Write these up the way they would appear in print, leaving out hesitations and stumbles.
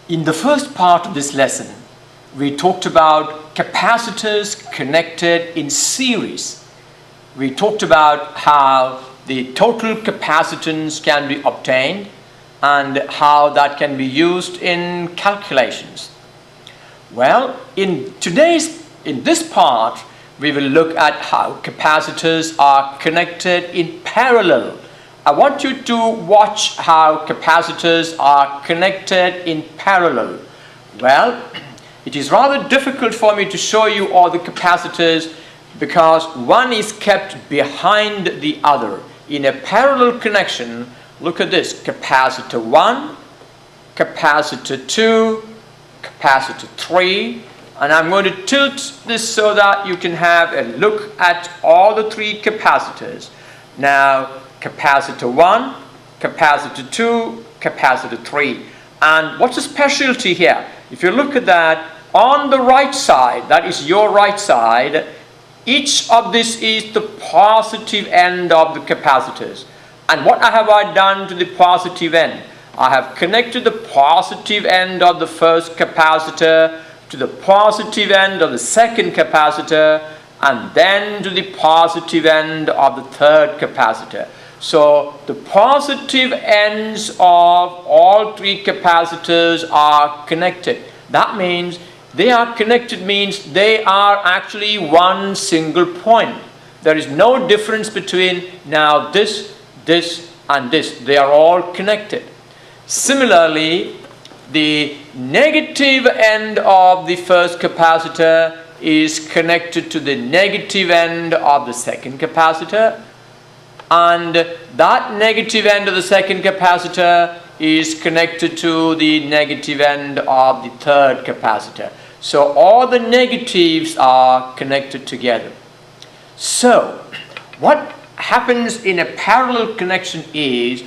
In the first part of this lesson, we talked about capacitors connected in series. We talked about how the total capacitance can be obtained and how that can be used in calculations. Well, in this part, we will look at how capacitors are connected in parallel. I want you to watch how capacitors are connected in parallel. Well, it is rather difficult for me to show you all the capacitors because one is kept behind the other. In a parallel connection, look at this: capacitor 1, capacitor 2, capacitor 3, and I'm going to tilt this so that you can have a look at all the three capacitors. Now, capacitor 1, capacitor 2, capacitor 3. And what's the specialty here? If you look at that, on the right side, that is your right side, each of this is the positive end of the capacitors. And what have I done to the positive end? I have connected the positive end of the first capacitor to the positive end of the second capacitor, and then to the positive end of the third capacitor. So the positive ends of all three capacitors are connected. That means they are connected, means they are actually one single point. There is no difference between now this, this and this. They are all connected. Similarly, the negative end of the first capacitor is connected to the negative end of the second capacitor, and that negative end of the second capacitor is connected to the negative end of the third capacitor. So all the negatives are connected together. So what happens in a parallel connection is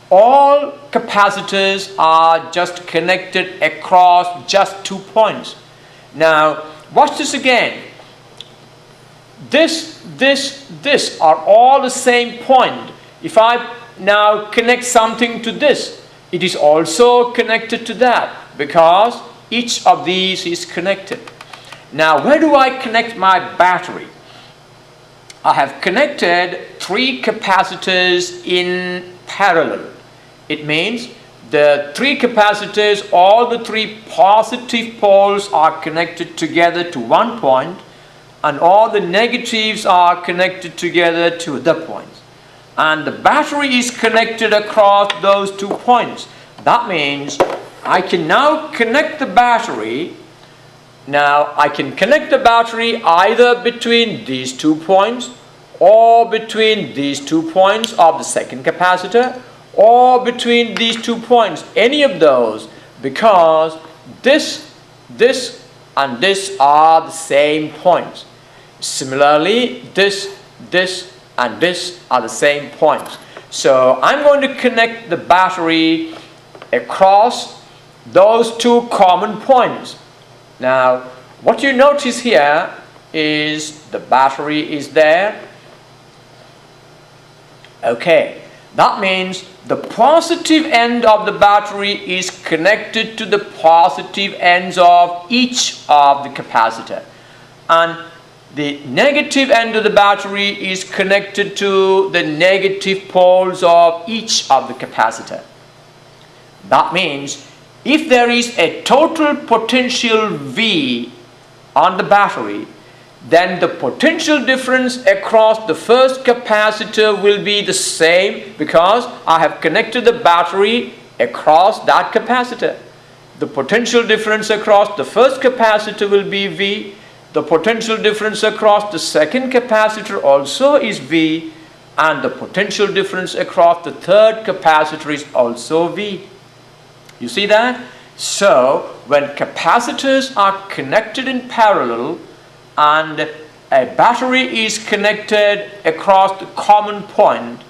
all capacitors are just connected across just 2 points. Now watch this again. This are all the same point. If I now connect something to this, it is also connected to that because each of these is connected. Now where do I connect my battery? I have connected three capacitors in parallel. It means the three capacitors, all the three positive poles are connected together to one point, and all the negatives are connected together to the points. And the battery is connected across those 2 points. That means I can now connect the battery. Now I can connect the battery either between these 2 points or between these 2 points of the second capacitor, or between these 2 points, any of those, because this and this are the same points. Similarly, this and this are the same points. So I'm going to connect the battery across those 2 common points. Now what you notice here is the battery is there. Okay, that means the positive end of the battery is connected to the positive ends of each of the capacitor, and the negative end of the battery is connected to the negative poles of each of the capacitor. That means if there is a total potential V on the battery, then the potential difference across the first capacitor will be the same because I have connected the battery across that capacitor. The potential difference across the first capacitor will be V. The potential difference across the second capacitor also is V, and the potential difference across the third capacitor is also V. You see that? So when capacitors are connected in parallel and a battery is connected across the common point,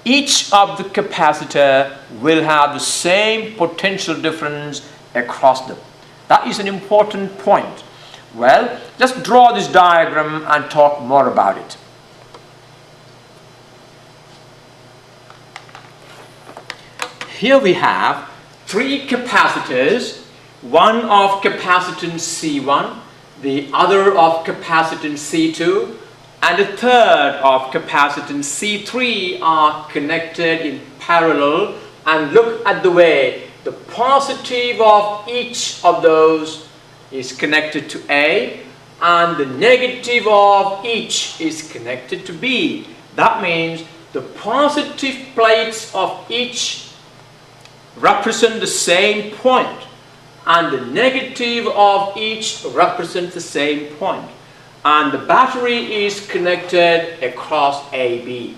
each of the capacitor will have the same potential difference across them. That is an important point. Well, let's draw this diagram and talk more about it. Here we have three capacitors one of capacitance C1, the other of capacitance C2, and a third of capacitance C3 are connected in parallel, and look at the way the positive of each of those is connected to A and the negative of each is connected to B. That means the positive plates of each represent the same point and the negative of each represents the same point. And the battery is connected across AB.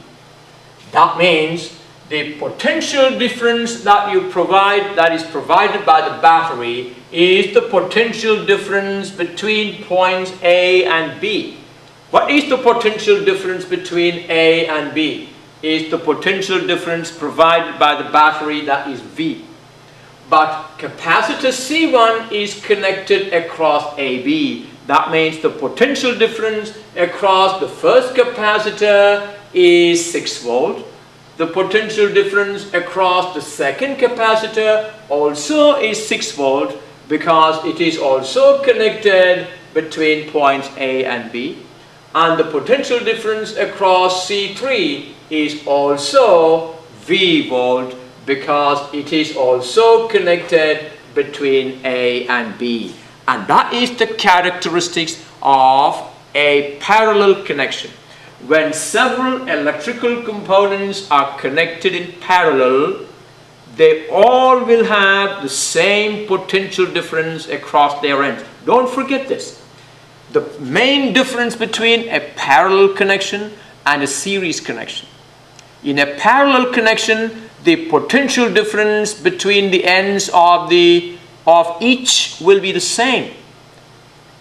That means the potential difference that you provide, that is provided by the battery, is the potential difference between points A and B. What is the potential difference between A and B? Is the potential difference provided by the battery, that is V. But capacitor C1 is connected across AB. That means the potential difference across the first capacitor is 6 volt. The potential difference across the second capacitor also is 6 volt because it is also connected between points A and B. And the potential difference across C3 is also V volt because it is also connected between A and B. And that is the characteristics of a parallel connection. When several electrical components are connected in parallel, they all will have the same potential difference across their ends. Don't forget this. The main difference between a parallel connection and a series connection. In a parallel connection, the potential difference between the ends of each will be the same,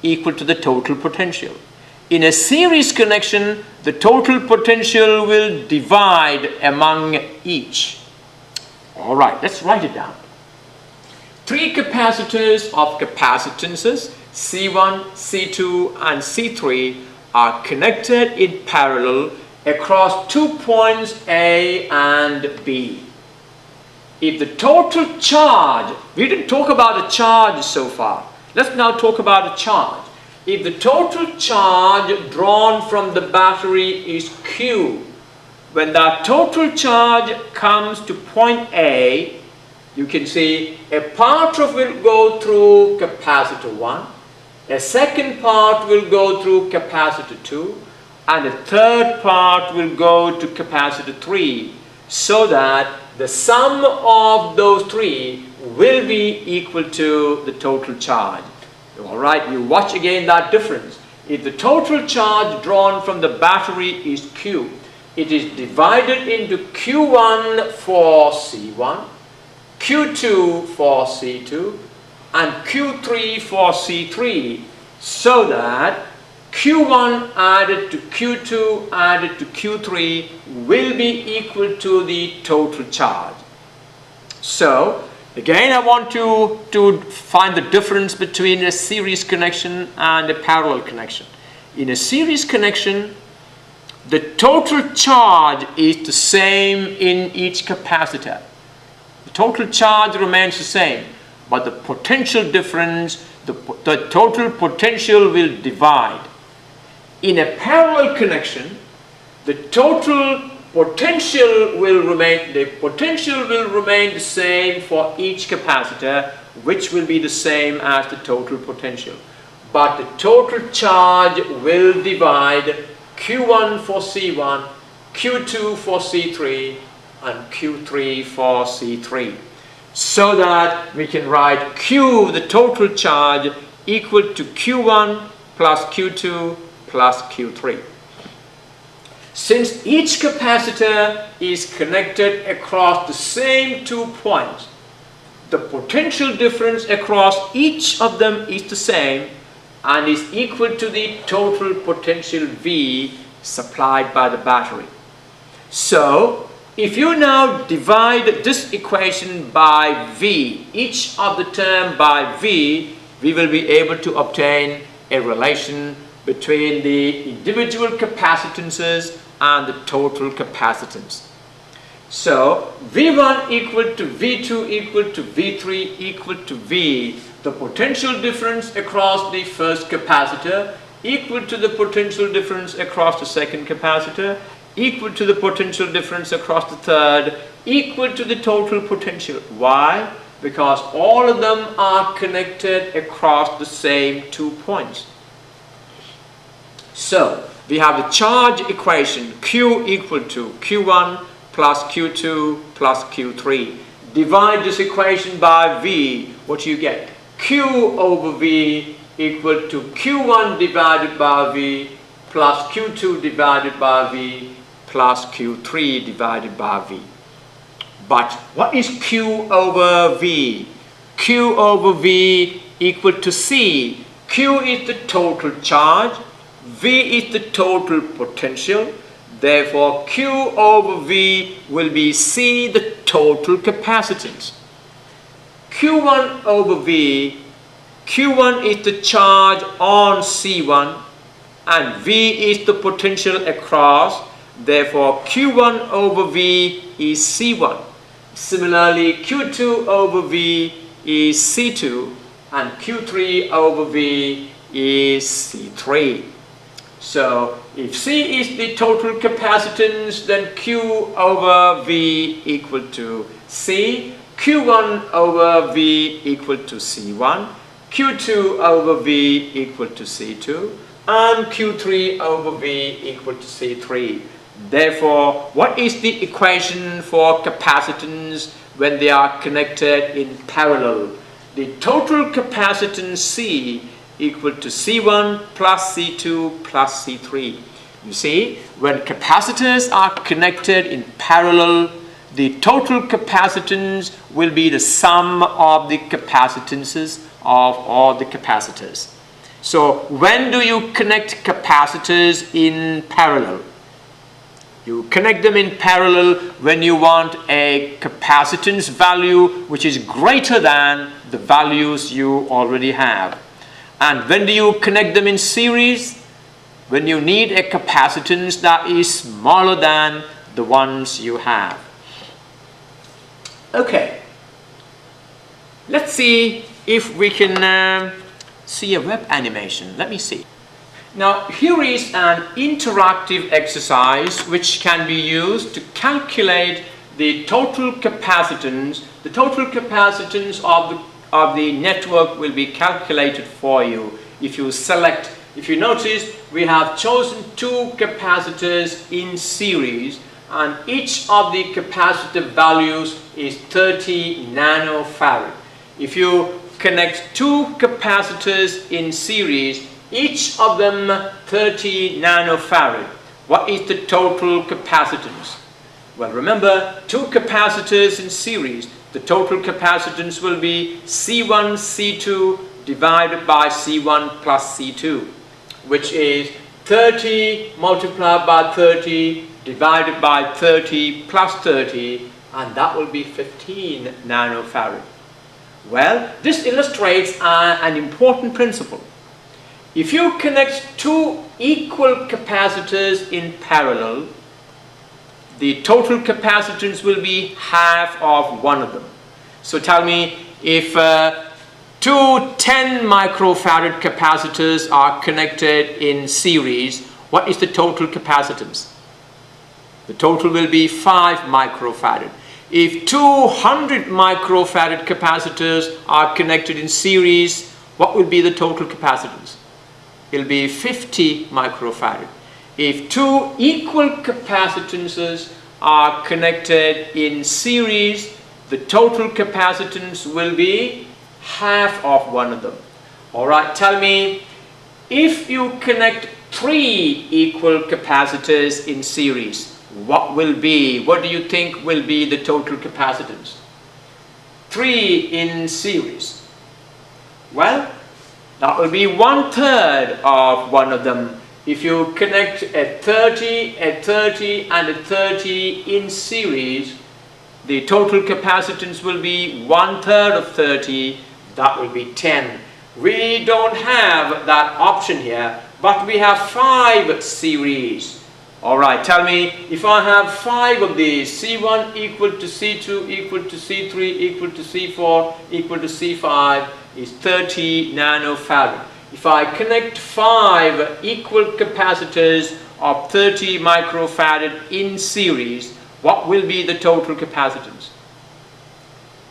equal to the total potential. In a series connection, the total potential will divide among each. All right, let's write it down. 3 capacitors of capacitances C1, C2 and C3 are connected in parallel across 2 points A and B. If the total charge, we didn't talk about a charge so far. Let's now talk about a charge. If the total charge drawn from the battery is Q, when that total charge comes to point A, you can see a part of it will go through capacitor 1, a second part will go through capacitor 2, and a third part will go to capacitor 3, so that the sum of those 3 will be equal to the total charge. Alright, you watch again that difference. If the total charge drawn from the battery is Q, it is divided into Q1 for C1, Q2 for C2, and Q3 for C3, so that Q1 added to Q2 added to Q3 will be equal to the total charge. So, again I want to find the difference between a series connection and a parallel connection. In a series connection, the total charge is the same in each capacitor. The total charge remains the same, but the potential difference, the total potential will divide. In a parallel connection, the total potential will remain the same for each capacitor, which will be the same as the total potential. But the total charge will divide Q1 for C1, Q2 for C3, and Q3 for C3. So that we can write Q, the total charge, equal to Q1 plus Q2 plus Q3. Since each capacitor is connected across the same 2 points, the potential difference across each of them is the same and is equal to the total potential V supplied by the battery. So, if you now divide this equation by V, each of the term by V, we will be able to obtain a relation between the individual capacitances and the total capacitance. So V1 equal to V2 equal to V3 equal to V, the potential difference across the first capacitor equal to the potential difference across the second capacitor equal to the potential difference across the third equal to the total potential. Why? Because all of them are connected across the same 2 points. So we have the charge equation Q equal to Q1 plus Q2 plus Q3. Divide this equation by V. What do you get? Q over V equal to Q1 divided by V plus Q2 divided by V plus Q3 divided by V. But what is Q over V? Q over V equal to C. Q is the total charge, V is the total potential. Therefore, Q over V will be C, the total capacitance. Q1 over V, Q1 is the charge on C1 and V is the potential across. Therefore, Q1 over V is C1. Similarly, Q2 over V is C2 and Q3 over V is C3. So, if C is the total capacitance, then Q over V equal to C, Q1 over V equal to C1, Q2 over V equal to C2, and Q3 over V equal to C3. Therefore, what is the equation for capacitance when they are connected in parallel? The total capacitance C equal to C1 plus C2 plus C3. You see, when capacitors are connected in parallel, the total capacitance will be the sum of the capacitances of all the capacitors. So, when do you connect capacitors in parallel? You connect them in parallel when you want a capacitance value which is greater than the values you already have. And when do you connect them in series? When you need a capacitance that is smaller than the ones you have. Okay, let's see if we can see a web animation. Let me see. Now here is an interactive exercise which can be used to calculate the total capacitance. The total capacitance of the network will be calculated for you if you select. If you notice, we have chosen 2 capacitors in series and each of the capacitor values is 30 nanofarad. If you connect 2 capacitors in series, each of them 30 nanofarad, what is the total capacitance? Well, remember, 2 capacitors in series, the total capacitance will be C1 C2 divided by C1 plus C2, which is 30 multiplied by 30 divided by 30 plus 30, and that will be 15 nanofarad. Well, this illustrates an important principle. If you connect 2 equal capacitors in parallel, the total capacitance will be half of one of them. So tell me, if 2 10 microfarad capacitors are connected in series, what is the total capacitance? The total will be 5 microfarad. If 200 microfarad capacitors are connected in series, what will be the total capacitance? It will be 50 microfarad. If 2 equal capacitances are connected in series, the total capacitance will be half of one of them. Alright, tell me, if you connect 3 equal capacitors in series, what do you think will be the total capacitance? 3 in series. Well, that will be 1/3 of one of them. If you connect a 30, a 30 and a 30 in series, the total capacitance will be 1/3 of 30, that will be 10. We don't have that option here, but we have 5 series. Alright, tell me, if I have 5 of these, C1 equal to C2 equal to C3 equal to C4 equal to C5 is 30 nanofarad. If I connect 5 equal capacitors of 30 microfarad in series, what will be the total capacitance?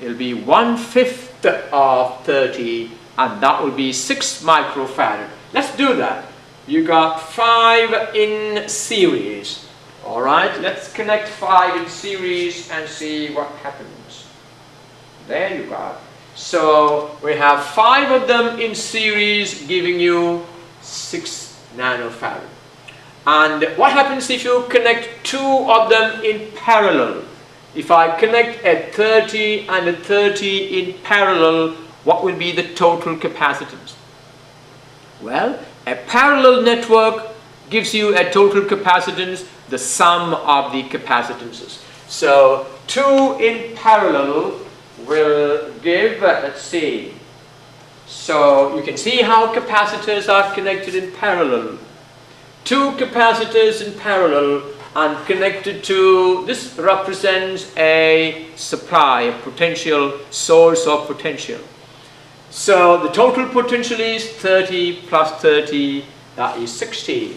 It will be 1/5 of 30, and that will be 6 microfarad. Let's do that. You got 5 in series. Alright, let's connect 5 in series and see what happens. There you go. So we have 5 of them in series giving you 6 nanofarad. And what happens if you connect 2 of them in parallel? If I connect a 30 and a 30 in parallel, what will be the total capacitance? Well, a parallel network gives you a total capacitance, the sum of the capacitances. So 2 in parallel will give, let's see. So you can see how capacitors are connected in parallel. 2 capacitors in parallel and connected to, this represents a supply, a potential source of potential. So the total potential is 30 plus 30, that is 60.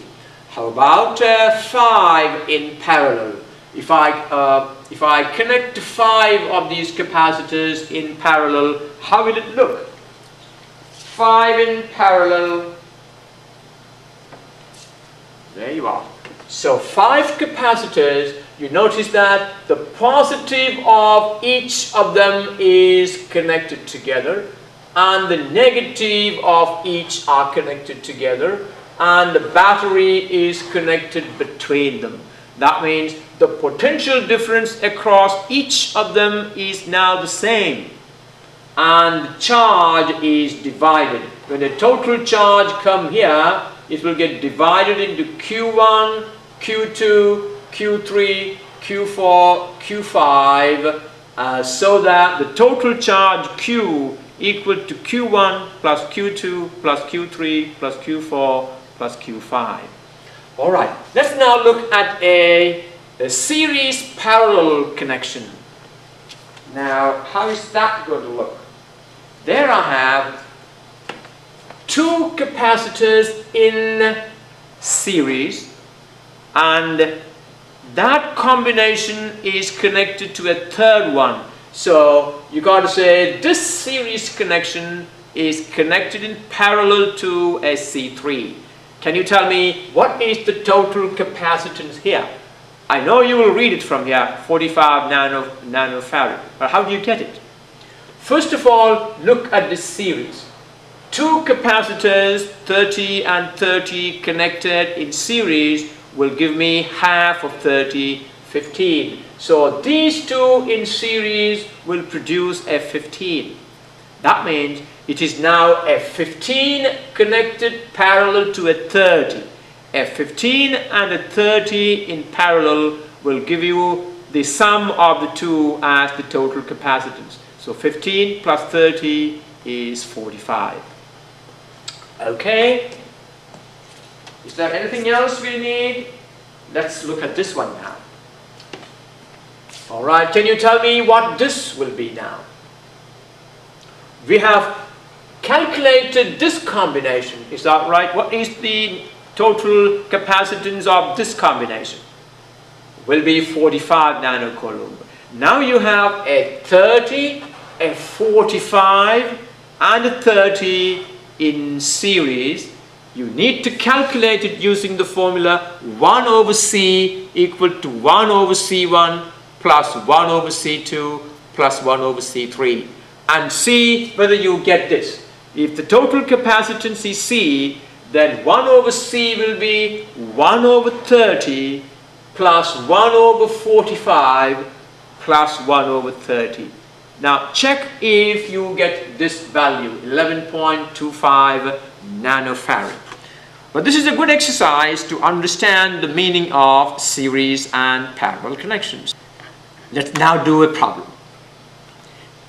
How about 5 in parallel? If I connect 5 of these capacitors in parallel, how will it look? 5 in parallel. There you are. So 5 capacitors, you notice that the positive of each of them is connected together, and the negative of each are connected together, and the battery is connected between them. That means the potential difference across each of them is now the same, and the charge is divided. When the total charge come here, it will get divided into Q1, Q2, Q3, Q4, Q5, so that the total charge Q equal to Q1 plus Q2 plus Q3 plus Q4 plus Q5. Alright, let's now look at a series parallel connection. Now, how is that going to look? There I have 2 capacitors in series, and that combination is connected to a third one. So you got to say this series connection is connected in parallel to a C3. Can you tell me what is the total capacitance here? I know you will read it from here, 45 nanofarad, but how do you get it? First of all, look at this series. 2 capacitors, 30 and 30 connected in series will give me half of 30, 15. So these 2 in series will produce a 15. That means it is now a 15 connected parallel to a 30. A 15 and a 30 in parallel will give you the sum of the 2 as the total capacitance. So 15 plus 30 is 45. Okay. Is there anything else we need? Let's look at this one now. Alright, can you tell me what this will be now? We have calculated this combination. Is that right? What is the total capacitance of this combination? Will be 45 nanocoulomb. Now you have a 30, a 45 and a 30 in series. You need to calculate it using the formula 1 over C equal to 1 over C1 plus 1 over C2 plus 1 over C3, and see whether you get this. If the total capacitance is C, then 1 over C will be 1 over 30 plus 1 over 45 plus 1 over 30. Now check if you get this value, 11.25 nanofarad. But this is a good exercise to understand the meaning of series and parallel connections. Let's now do a problem.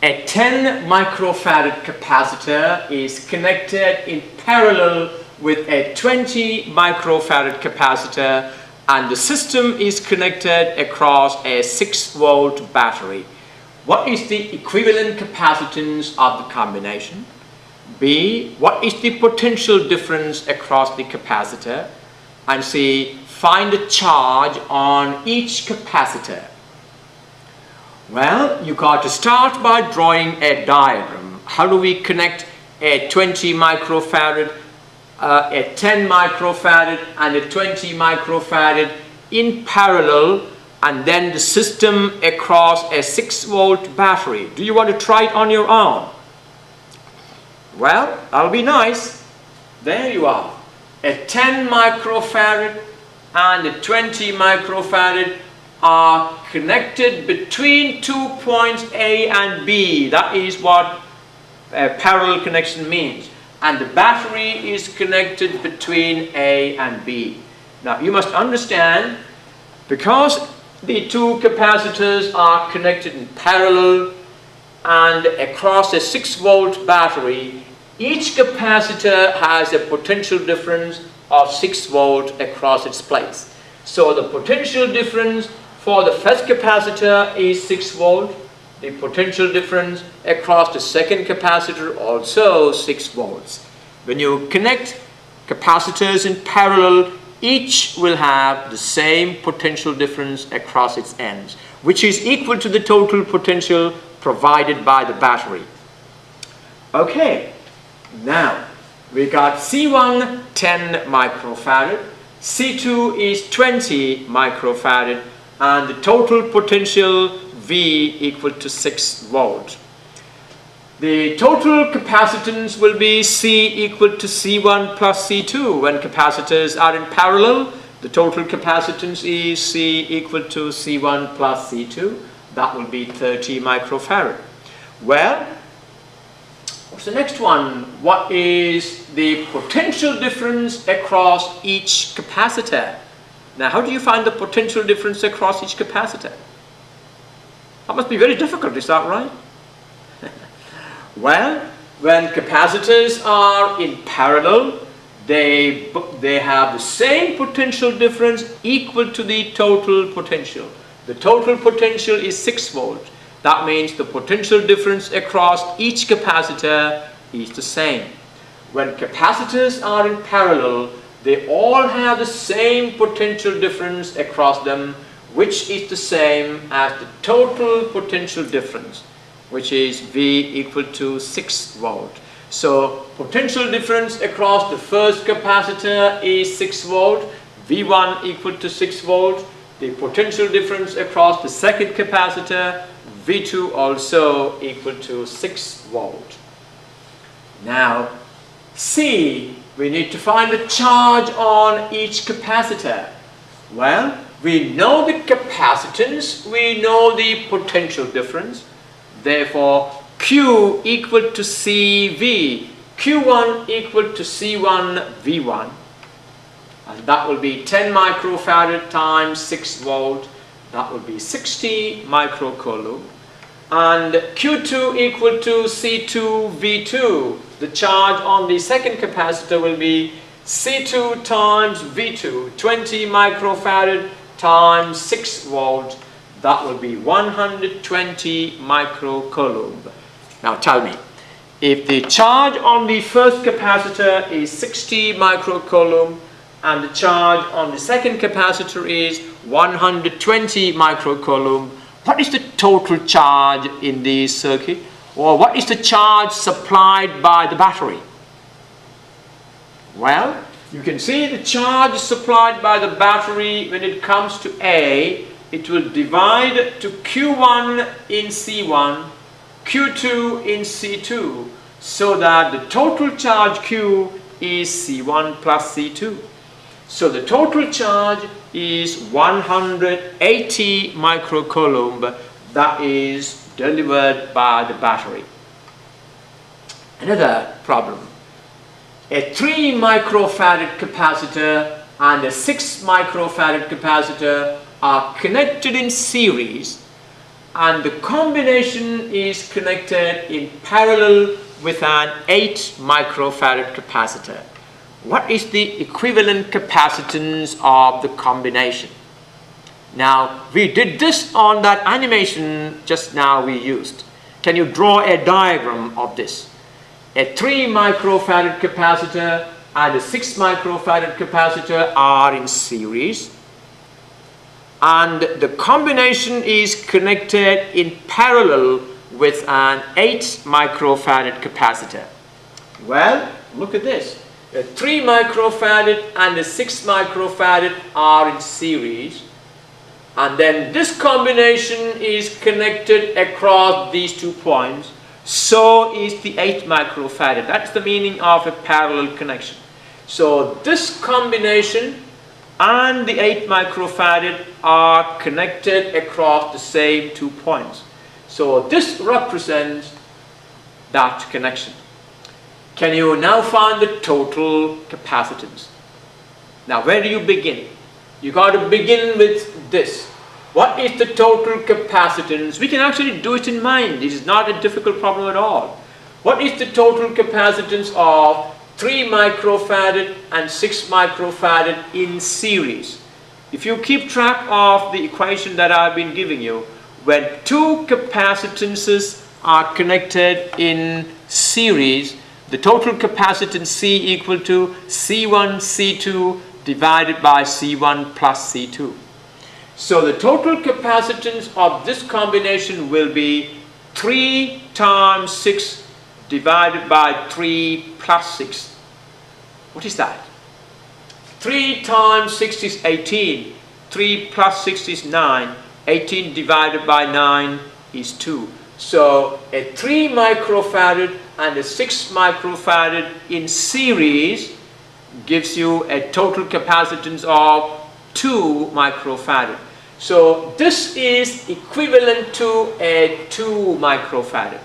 A 10 microfarad capacitor is connected in parallel with a 20 microfarad capacitor, and the system is connected across a 6-volt battery. What is the equivalent capacitance of the combination? B, what is the potential difference across the capacitor? And C, find the charge on each capacitor. Well, you got to start by drawing a diagram. How do we connect a 20 microfarad, a 10 microfarad and a 20 microfarad in parallel, and then the system across a 6-volt battery? Do you want to try it on your own? Well, that'll be nice. There you are. A 10 microfarad and a 20 microfarad are connected between 2 points A and B. That is what a parallel connection means. And the battery is connected between A and B. Now you must understand, because the two capacitors are connected in parallel and across a 6-volt battery, each capacitor has a potential difference of 6 volts across its place. So the potential difference for the first capacitor is 6 volt. The potential difference across the second capacitor also 6 volts. When you connect capacitors in parallel, each will have the same potential difference across its ends, which is equal to the total potential provided by the battery. Okay, now we got C1 10 microfarad, C2 is 20 microfarad, and the total potential V equal to 6 volt. The total capacitance will be C equal to C1 plus C2. When capacitors are in parallel, the total capacitance is C equal to C1 plus C2. That will be 30 microfarad. Well, what's the next one? What is the potential difference across each capacitor? Now, how do you find the potential difference across each capacitor? That must be very difficult, is that right? Well, when capacitors are in parallel, they have the same potential difference equal to the total potential. The total potential is 6 volts. That means the potential difference across each capacitor is the same. When capacitors are in parallel, they all have the same potential difference across them, which is the same as the total potential difference, which is V equal to 6 volt. So potential difference across the first capacitor is 6 volt, V1 equal to 6 volt. The potential difference across the second capacitor, V2, also equal to 6 volt. Now, C, we need to find the charge on each capacitor. Well, we know the capacitance, we know the potential difference. Therefore, Q equal to CV, Q1 equal to C1 V1. And that will be 10 microfarad times 6 volt. That will be 60 microcoulomb. And Q2 equal to C2 V2. The charge on the second capacitor will be C2 times V2, 20 microfarad times 6 volt. That will be 120 microcoulomb. Now tell me, if the charge on the first capacitor is 60 microcoulomb and the charge on the second capacitor is 120 microcoulomb, what is the total charge in the circuit? Or what is the charge supplied by the battery? Well, you can see the charge supplied by the battery when it comes to A. It will divide to Q1 in C1, Q2 in C2, so that the total charge Q is C1 plus C2. So the total charge is 180 microcoulomb that is delivered by the battery. Another problem. A 3 microfarad capacitor and a 6 microfarad capacitor are connected in series, and the combination is connected in parallel with an 8 microfarad capacitor. what is the equivalent capacitance of the combination? Now, we did this on that animation just now we used. Can you draw a diagram of this? A 3 microfarad capacitor and a 6 microfarad capacitor are in series, and the combination is connected in parallel with an 8 microfarad capacitor. Well, look at this. A 3 microfarad and a 6 microfarad are in series, and then this combination is connected across these 2 points. So is the 8 microfarad. That's the meaning of a parallel connection. So this combination and the 8 microfarad are connected across the same 2 points. So this represents that connection. Can you now find the total capacitance? Now, where do you begin? You got to begin with this. What is the total capacitance? We can actually do it in mind. It is not a difficult problem at all. What is the total capacitance of 3 microfarad and 6 microfarad in series? If you keep track of the equation that I've been giving you, when 2 capacitances are connected in series, the total capacitance C equal to C1 C2 divided by C1 plus C2. So the total capacitance of this combination will be 3 times 6 divided by 3 plus 6. What is that? 3 times 6 is 18. 3 plus 6 is 9. 18 divided by 9 is 2. So a 3 microfarad and a 6 microfarad in series gives you a total capacitance of 2 microfarad. So this is equivalent to a 2 microfarad.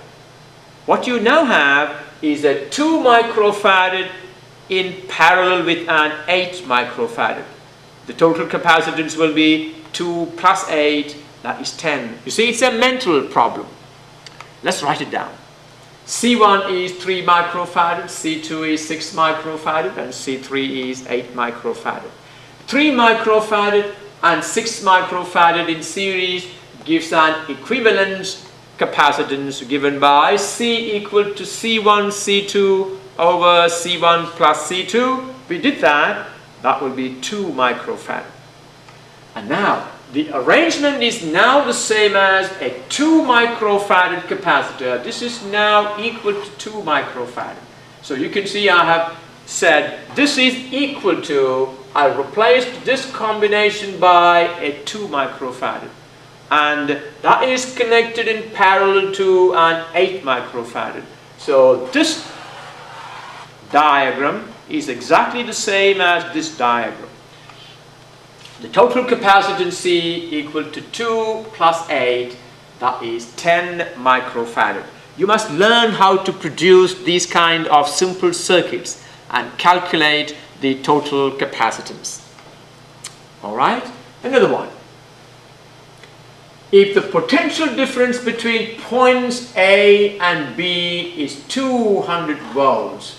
What you now have is a 2 microfarad in parallel with an 8 microfarad. The total capacitance will be 2 plus 8, that is 10. You see, it's a mental problem. Let's write it down. C1 is 3 microfarad, C2 is 6 microfarad, and C3 is 8 microfarad. 3 microfarad and 6 microfarad in series gives an equivalent capacitance given by C equal to C1 C2 over C1 plus C2. We did that. That will be 2 microfarad. And now the arrangement is now the same as a 2 microfarad capacitor. This is now equal to 2 microfarad. So you can see I have said this is equal to, I replaced this combination by a 2 microfarad. And that is connected in parallel to an 8 microfarad. So this diagram is exactly the same as this diagram. The total capacitance C equal to 2 plus 8, that is 10 microfarad. You must learn how to produce these kind of simple circuits and calculate the total capacitance. Alright, another one. If the potential difference between points A and B is 200 volts,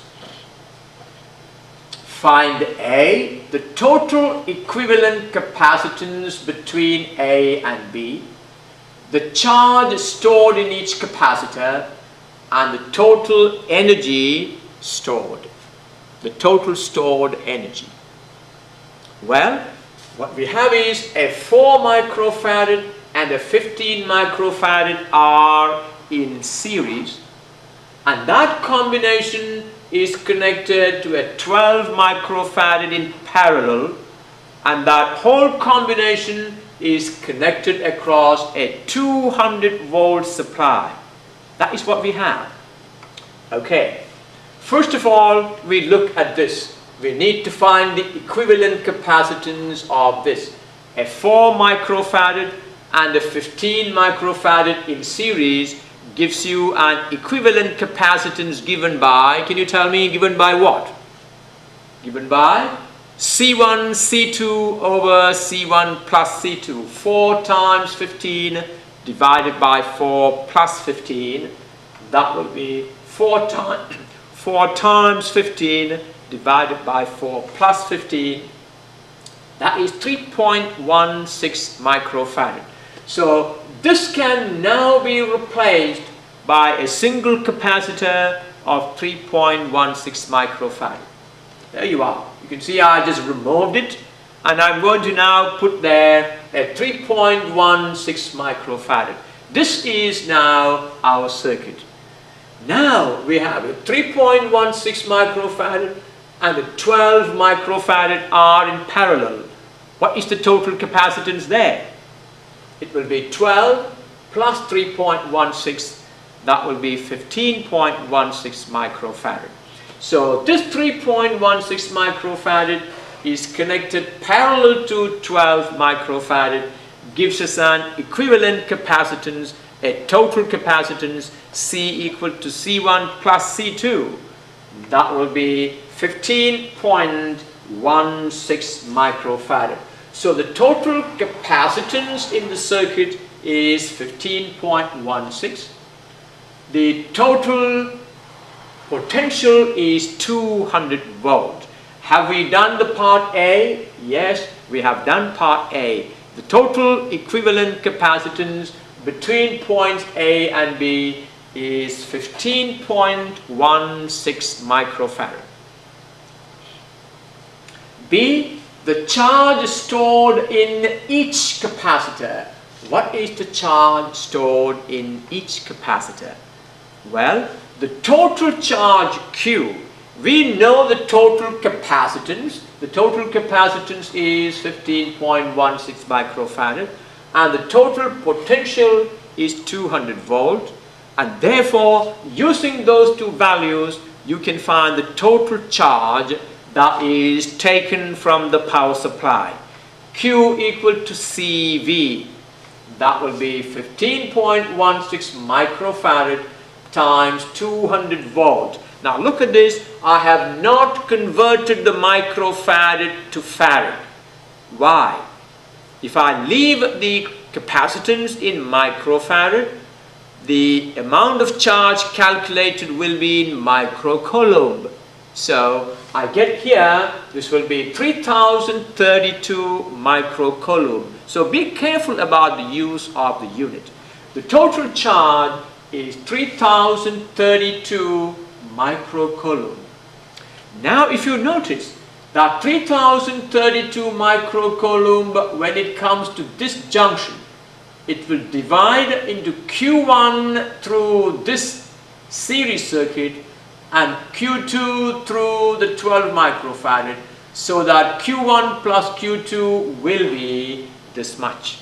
find A, the total equivalent capacitance between A and B, the charge stored in each capacitor, and the total energy stored. The total stored energy. Well, what we have is a 4 microfarad and a 15 microfarad are in series, and that combination is connected to a 12 microfarad in parallel, and that whole combination is connected across a 200 volt supply. That is what we have. Okay, first of all, we look at this. We need to find the equivalent capacitance of this. A 4 microfarad and a 15 microfarad in series gives you an equivalent capacitance given by, can you tell me, given by what? Given by C1 C2 over C1 plus C2. 4 times 15 divided by 4 plus 15. That will be 4 times 15 divided by 4 plus 15, that is 3.16 microfarad. So this can now be replaced by a single capacitor of 3.16 microfarad. There you are. You can see I just removed it, and I'm going to now put there a 3.16 microfarad. This is now our circuit. Now we have a 3.16 microfarad and a 12 microfarad are in parallel. What is the total capacitance there? It will be 12 plus 3.16, that will be 15.16 microfarad. So this 3.16 microfarad is connected parallel to 12 microfarad, gives us an equivalent capacitance, a total capacitance C equal to C1 plus C2. That will be 15.16 microfarad. So the total capacitance in the circuit is 15.16. The total potential is 200 volt. Have we done the part A? Yes, we have done part A. The total equivalent capacitance between points A and B is 15.16 microfarad. B, the charge stored in each capacitor. What is the charge stored in each capacitor? Well, the total charge Q, we know the total capacitance. The total capacitance is 15.16 microfarad, and the total potential is 200 volt, and therefore using those two values you can find the total charge that is taken from the power supply. Q equal to CV, that will be 15.16 microfarad times 200 volt. Now look at this, I have not converted the microfarad to farad. Why? If I leave the capacitance in microfarad, the amount of charge calculated will be in microcoulomb. So I get here, this will be 3032 microcoulomb. So be careful about the use of the unit. The total charge is 3032 microcoulomb. Now if you notice that 3032 microcoulomb, when it comes to this junction, it will divide into Q1 through this series circuit and Q2 through the 12 microfarad, so that Q1 plus Q2 will be this much.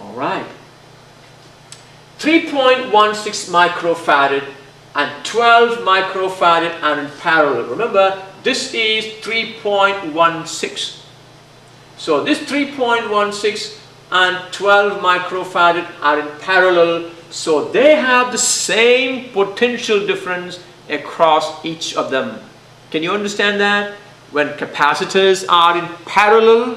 Alright. 3.16 microfarad and 12 microfarad are in parallel. Remember, this is 3.16. So this 3.16 and 12 microfarad are in parallel, so they have the same potential difference across each of them. Can you understand that? When capacitors are in parallel,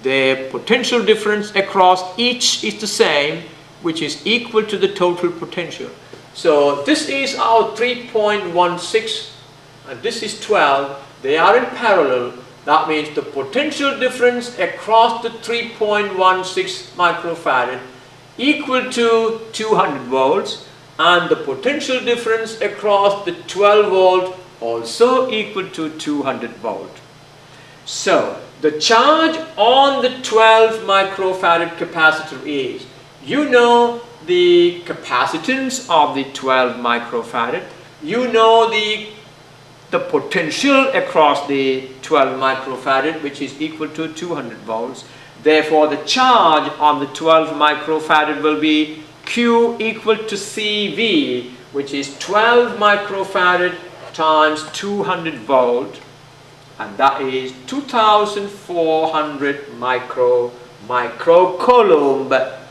their potential difference across each is the same, which is equal to the total potential. So this is our 3.16 and this is 12. They are in parallel. That means the potential difference across the 3.16 microfarad equal to 200 volts, and the potential difference across the 12 volt also equal to 200 volt. So the charge on the 12 microfarad capacitor is, you know the capacitance of the 12 microfarad, you know the potential across the 12 microfarad, which is equal to 200 volts. Therefore, the charge on the 12 microfarad will be Q equal to CV, which is 12 microfarad times 200 volt, and that is 2400 microcoulomb.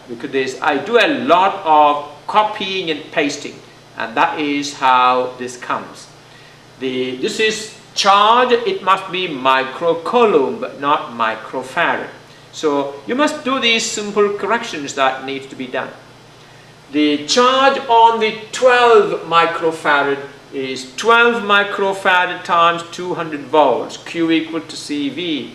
Because I do a lot of copying and pasting, and that is how this comes. This is charge, it must be microcoulomb, not microfarad. So you must do these simple corrections that need to be done. The charge on the 12 microfarad is 12 microfarad times 200 volts, Q equal to CV.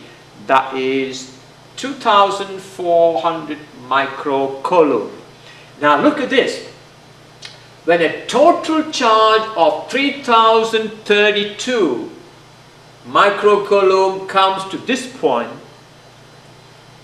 That is 2400 microcoulomb. Now look at this. When a total charge of 3032 microcoulomb comes to this point,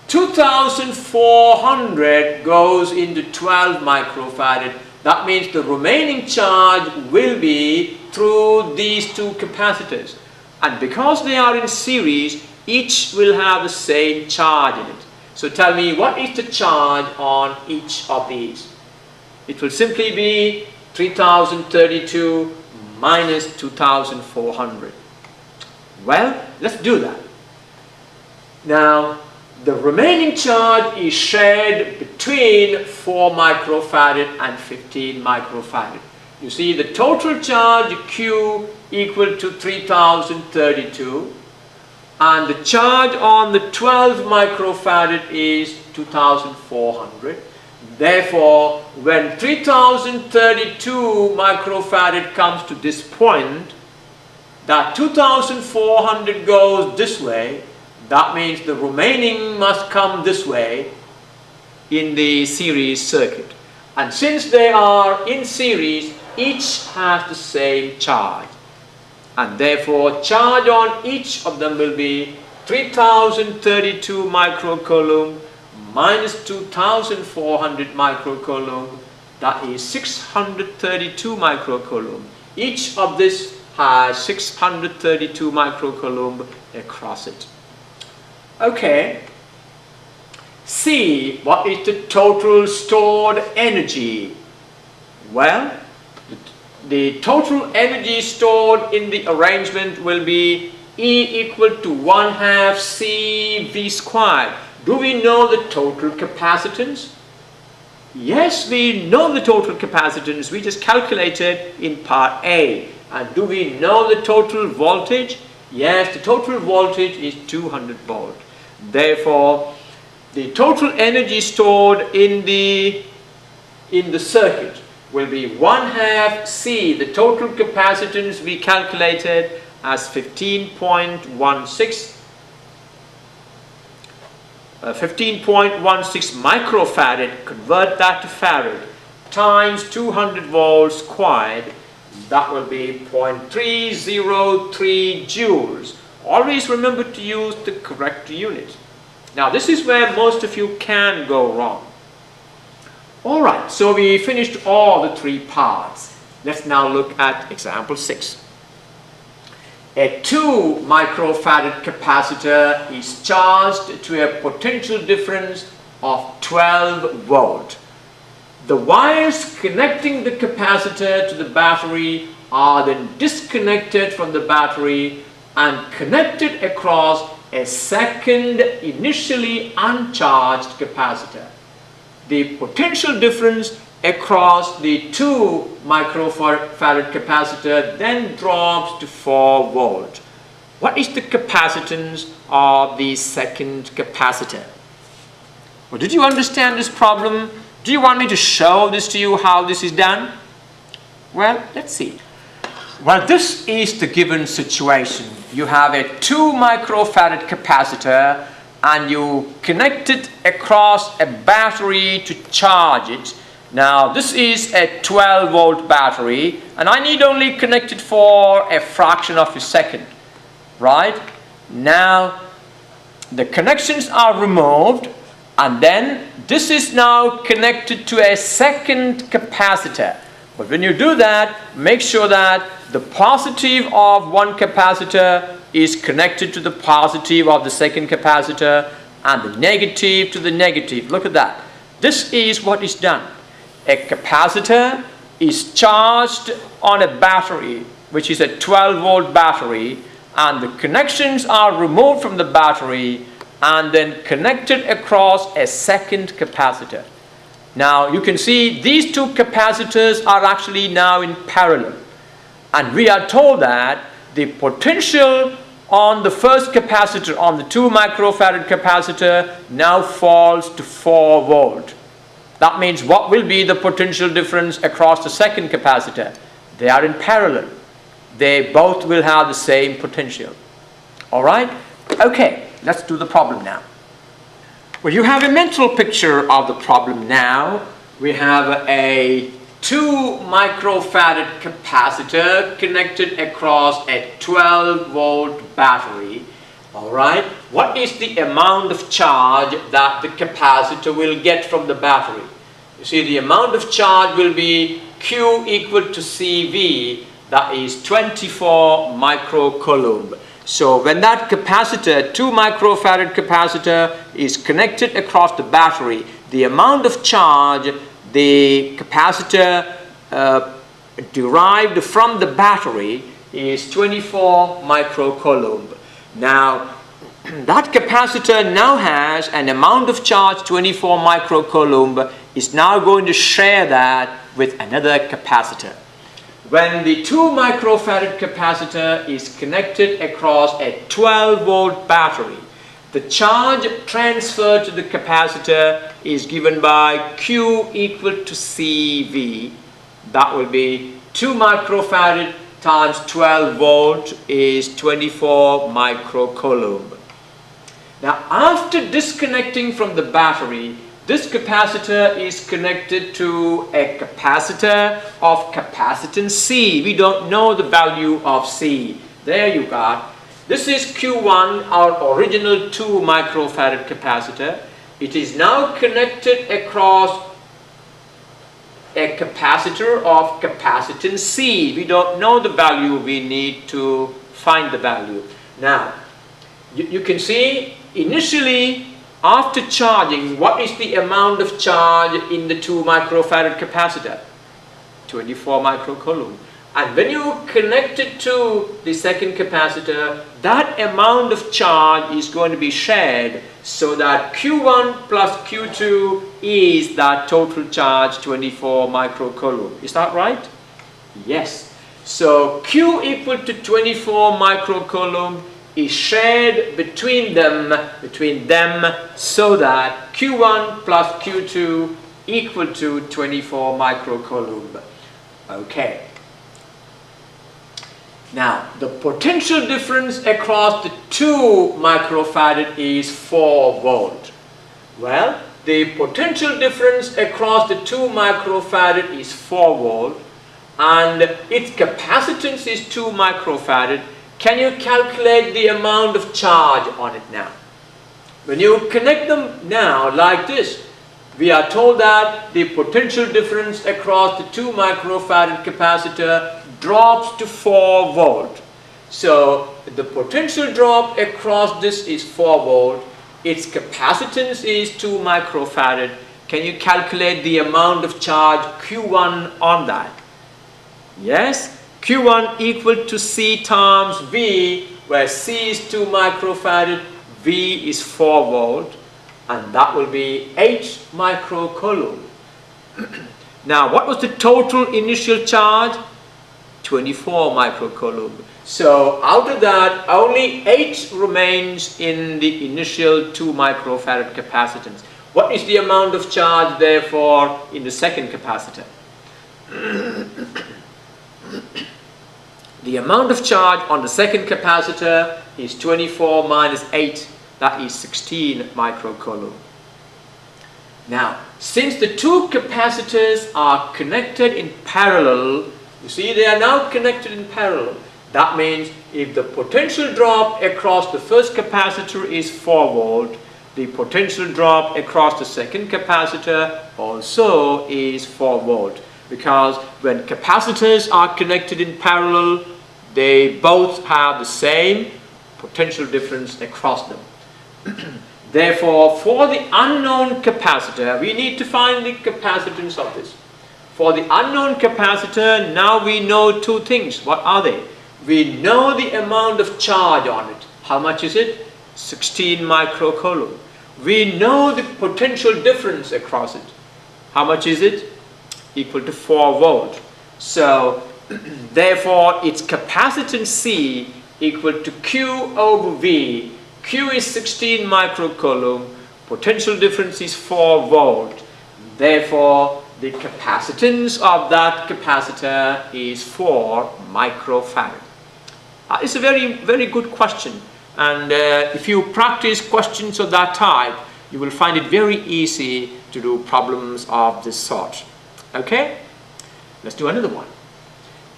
2400 goes into 12 microfarad. That means the remaining charge will be through these two capacitors. And because they are in series, each will have the same charge in it. So tell me, what is the charge on each of these? It will simply be 3032 minus 2400. Well, let's do that. Now, the remaining charge is shared between 4 microfarad and 15 microfarad. You see, the total charge Q equal to 3032, and the charge on the 12 microfarad is 2400. Therefore, when 3032 microfarad comes to this point, that 2400 goes this way. That means the remaining must come this way in the series circuit. And since they are in series, each has the same charge. And therefore, charge on each of them will be 3032 microcoulomb minus 2400 microcoulomb. That is 632 microcoulomb. Each of this has 632 microcoulomb across it. Okay, see, what is the total stored energy? Well, the total energy stored in the arrangement will be E equal to 1/2 CV squared. Do we know the total capacitance? Yes, we know the total capacitance. We just calculated in part A. And do we know the total voltage? Yes, the total voltage is 200 volt. Therefore, the total energy stored in the circuit will be 1/2 C. The total capacitance we calculated as 15.16 microfarad. Convert that to farad times 200 volts squared. That will be 0.303 joules. Always remember to use the correct unit. Now this is where most of you can go wrong. Alright, so we finished all the three parts. Let's now look at example 6. A 2 microfarad capacitor is charged to a potential difference of 12 volt. The wires connecting the capacitor to the battery are then disconnected from the battery and connected across a second initially uncharged capacitor. The potential difference across the 2 microfarad capacitor then drops to 4 volt. What is the capacitance of the second capacitor? Well, did you understand this problem? Do you want me to show this to you how this is done? Well, let's see. Well, this is the given situation. You have a 2 microfarad capacitor and you connect it across a battery to charge it. Now, this is a 12 volt battery and I need only connect it for a fraction of a second, right? Now, the connections are removed and then this is now connected to a second capacitor. But when you do that, make sure that the positive of one capacitor is connected to the positive of the second capacitor and the negative to the negative. Look at that. This is what is done. A capacitor is charged on a battery, which is a 12 volt battery, and the connections are removed from the battery and then connected across a second capacitor. Now you can see these two capacitors are actually now in parallel, and we are told that the potential on the first capacitor, on the 2 microfarad capacitor, now falls to 4 volt. That means what will be the potential difference across the second capacitor? They are in parallel. they both will have the same potential. All right? Okay, let's do the problem now. Well, you have a mental picture of the problem now. We have a 2 microfarad capacitor connected across a 12-volt battery. All right? What is the amount of charge that the capacitor will get from the battery? You see, the amount of charge will be Q equal to CV, that is 24 microcoulomb. So when that capacitor, 2 microfarad capacitor, is connected across the battery, the amount of charge the capacitor derived from the battery is 24 microcoulomb. Now, that capacitor now has an amount of charge 24 microcoulomb, is now going to share that with another capacitor. When the 2 microfarad capacitor is connected across a 12-volt battery, the charge transferred to the capacitor is given by Q equal to CV. That will be 2 microfarad times 12 volt is 24 microcoulomb. Now, after disconnecting from the battery, this capacitor is connected to a capacitor of capacitance C. We don't know the value of C. There you got. This is Q1, our original 2 microfarad capacitor. It is now connected across a capacitor of capacitance C. We don't know the value, we need to find the value. Now, you can see initially after charging, what is the amount of charge in the 2 microfarad capacitor? 24 microcoulomb. And when you connect it to the second capacitor, that amount of charge is going to be shared so that Q1 plus Q2 is that total charge 24 microcoulomb. Is that right? Yes. So Q equal to 24 microcoulomb is shared between them so that Q1 plus Q2 equal to 24 microcoulomb. Okay. Now, the potential difference across the 2 microfarad is 4 volt. Well, the potential difference across the 2 microfarad is 4 volt and its capacitance is 2 microfarad. Can you calculate the amount of charge on it now? When you connect them now like this, we are told that the potential difference across the 2 microfarad capacitor drops to 4 volt. So the potential drop across this is 4 volt. Its capacitance is 2 microfarad. Can you calculate the amount of charge Q1 on that? Yes? Q1 equal to C times V, where C is 2 microfarad, V is 4 volt, and that will be 8 microcoulomb. Now, what was the total initial charge? 24 microcoulomb. So, out of that, only 8 remains in the initial 2 microfarad capacitance. What is the amount of charge, therefore, in the second capacitor? The amount of charge on the second capacitor is 24 minus 8, that is 16 microcoulomb. Now, since the 2 capacitors are connected in parallel, you see they are now connected in parallel. That means if the potential drop across the first capacitor is 4 volt, the potential drop across the second capacitor also is 4 volt. Because when capacitors are connected in parallel, they both have the same potential difference across them. Therefore, for the unknown capacitor, we need to find the capacitance of this. For the unknown capacitor, now we know 2 things. What are they? We know the amount of charge on it. How much is it? 16 microcoulomb. We know the potential difference across it. How much is it? Equal to 4 volt. So, therefore, its capacitance C equal to Q over V. Q is 16 microcoulomb. Potential difference is 4 volt. Therefore, the capacitance of that capacitor is 4 microfarad. It's a very good question, and if you practice questions of that type, you will find it very easy to do problems of this sort. Okay, let's do another one.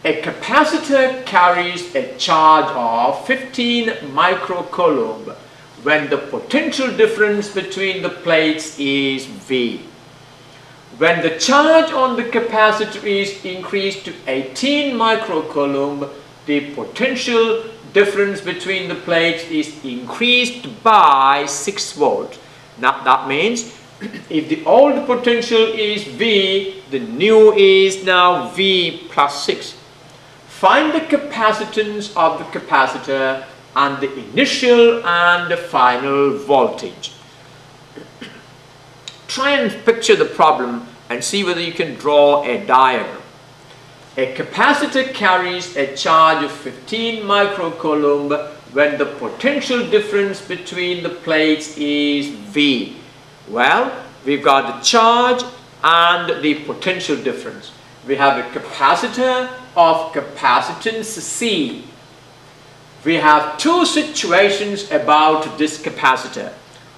A capacitor carries a charge of 15 microcoulomb when the potential difference between the plates is V. When the charge on the capacitor is increased to 18 microcoulomb, the potential difference between the plates is increased by 6 volts. Now that means if the old potential is V, the new is now V plus 6. Find the capacitance of the capacitor and the initial and the final voltage. Try and picture the problem and see whether you can draw a diagram. A capacitor carries a charge of 15 microcoulomb when the potential difference between the plates is V. Well, we've got the charge and the potential difference. We have a capacitor of capacitance C. We have two situations about this capacitor.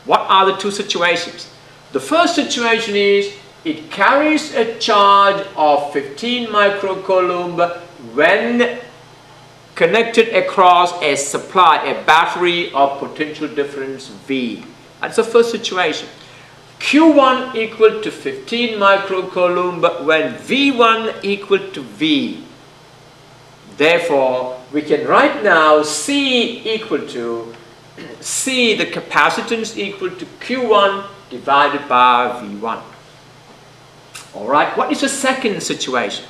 What are the two situations? The first situation is it carries a charge of 15 microcoulomb when connected across a supply, a battery of potential difference V. That's the first situation. Q1 equal to 15 microcoulomb when V1 equal to V. Therefore, we can write now C equal to C, the capacitance equal to Q1 divided by V1. Alright, what is the second situation?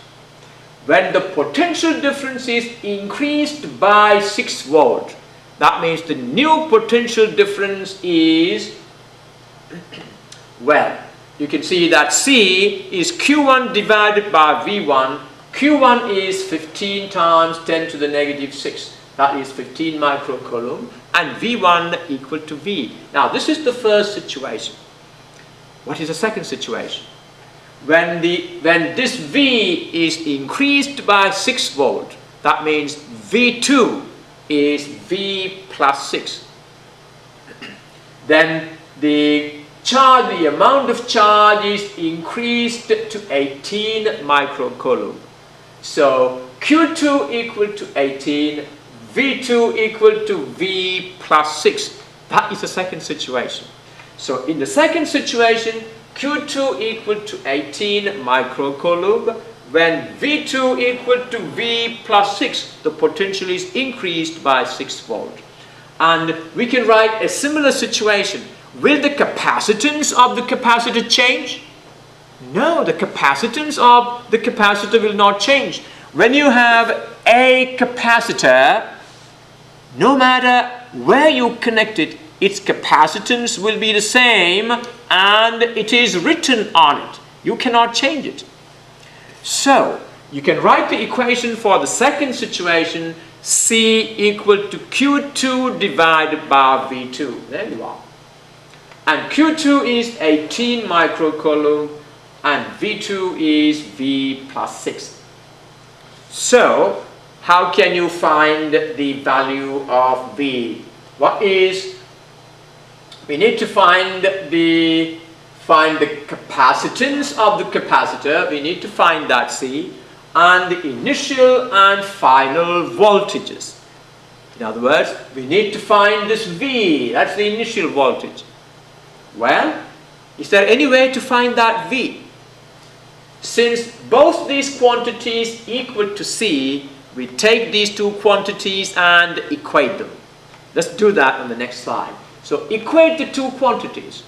When the potential difference is increased by 6 volts, that means the new potential difference is, well, you can see that C is Q1 divided by V1. Q1 is 15 times 10 to the negative 6. That is 15 microcoulomb, and V1 equal to V. Now, this is the first situation. What is the second situation? When this V is increased by 6 volt, that means V2 is V plus 6. Then the amount of charge is increased to 18 microcoulomb. So Q2 equal to 18, V2 equal to V plus 6. That is the second situation. So in the second situation, Q2 equal to 18 microcoulomb. When V2 equal to V plus 6, the potential is increased by 6 volt. And we can write a similar situation. Will the capacitance of the capacitor change? No, the capacitance of the capacitor will not change. When you have a capacitor, no matter where you connect it, its capacitance will be the same and it is written on it. You cannot change it. So, you can write the equation for the second situation, C equal to Q2 divided by V2. There you are. And Q2 is 18 microcoulomb and V2 is V plus 6. So, how can you find the value of V? We need to find the capacitance of the capacitor. We need to find that C, and the initial and final voltages. In other words, we need to find this V. That's the initial voltage. Well, is there any way to find that V? Since both these quantities equal to C, we take these two quantities and equate them. Let's do that on the next slide. So equate the two quantities.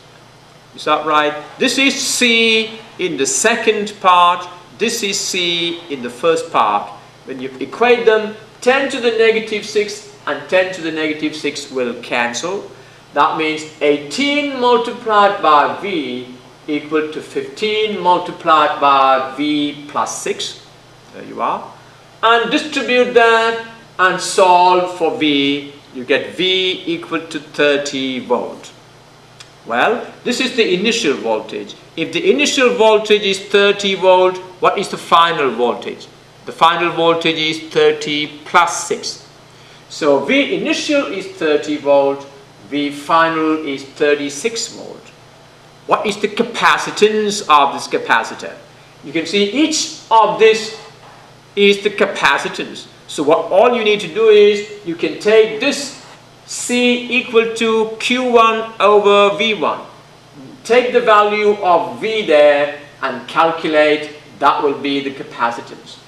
Is that right? This is C in the second part. This is C in the first part. When you equate them, 10 to the negative 6 and 10 to the negative 6 will cancel. That means 18 multiplied by V equal to 15 multiplied by V plus 6. There you are. And distribute that and solve for V. You get V equal to 30 volt. Well, this is the initial voltage. If the initial voltage is 30 volt, what is the final voltage? The final voltage is 30 plus 6. So V initial is 30 volt, V final is 36 volt. What is the capacitance of this capacitor? You can see each of this is the capacitance. So what all you need to do is you can take this C equal to Q1 over V1. Take the value of V there and calculate, that will be the capacitance.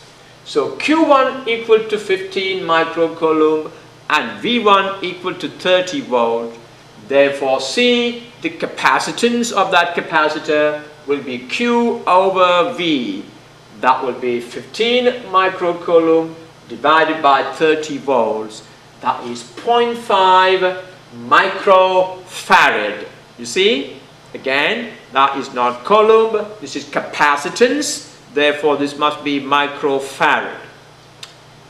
So Q1 equal to 15 microcoulomb and V1 equal to 30 volt. Therefore C, the capacitance of that capacitor will be Q over V. That will be 15 microcoulomb divided by 30 volts. That is 0.5 microfarad. You see? Again, that is not coulomb, this is capacitance. Therefore, this must be microfarad.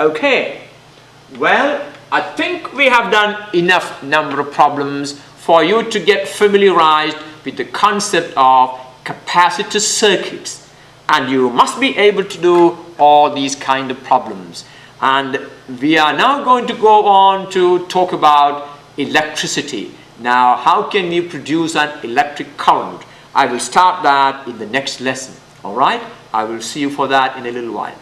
Okay. Well, I think we have done enough number of problems for you to get familiarized with the concept of capacitor circuits, and you must be able to do all these kind of problems. And we are now going to go on to talk about electricity. Now, how can you produce an electric current? I will start that in the next lesson. All right? I will see you for that in a little while.